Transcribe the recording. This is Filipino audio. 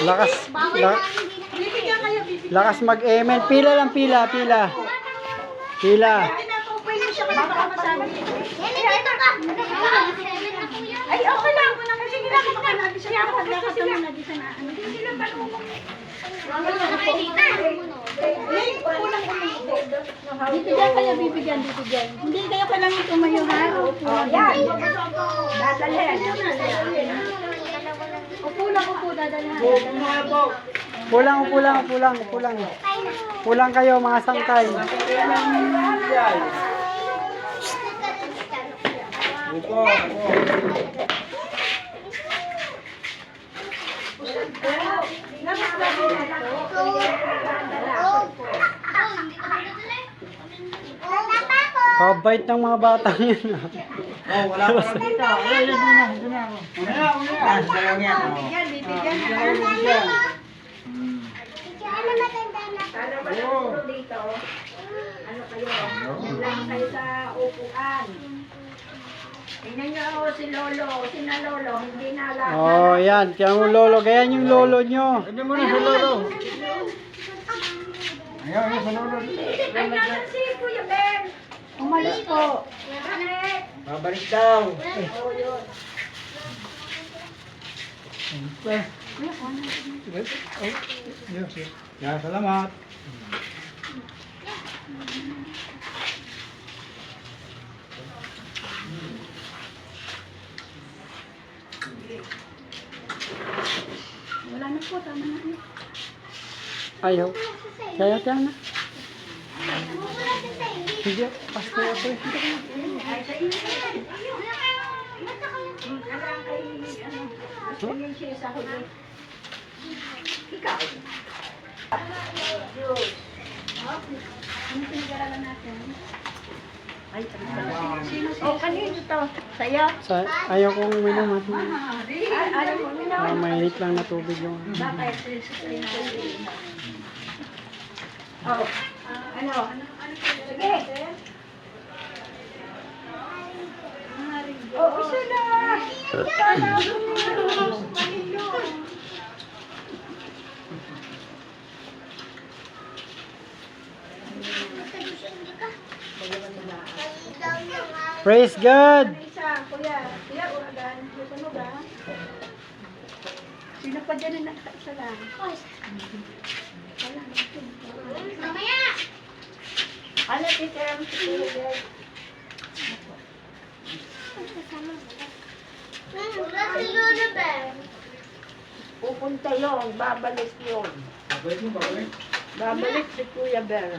Lakas, lakas mag-emen. Pila lang, pila. Ay, okay lang. Kasi ginagawa ka na. Kasi ako nagkakataon na di sana. Hindi sila palumong. Dito dyan kayo bibigyan, dito dyan. Hindi kayo kailangan tumayo ha. Upo yan. Dadalhin. Upo dadalhin. Pulang kayo mga sangkay. Kabait ng mga batang yun. Oh, wala pa lang dito. Lang kayo sa upuan. Tingnan niyo ako si Lolo, Lolo, hindi na lang. Oh, yan. Kaya mo lolo. Ganyan yung lolo nyo. Hindi mo na sa lolo. Ayaw, sa lolo. Ay, nasan si Kuya Ben? Umalis po. Babalik daw. Ya, salamat. Wala na po, tama na. Ayaw. Kaya na. Sige, pasko ako eh. Ay, sa inyo. Alam kay, tingin siya sa huli. Ikaw. Ano pinag-aralan natin? Ay, sino? Oh, kanino to? Sa'yo? Ayaw kong uminom. Ayaw mo nila. Mainit lang na tubig yung... Bakit? Oh, ano? Sige. Oh, isa na. Praise God! Isa, kuya. Kuya, uragan. Susunog ah. Sino pa dyan na nakaisa lang? Wala natin. Mamaya! Ano, titira mo si Kuya? Wala si Lolo Ben. Pupunta yun, babalik yun. Babalik mo, babalik. Babalik si Kuya Ber.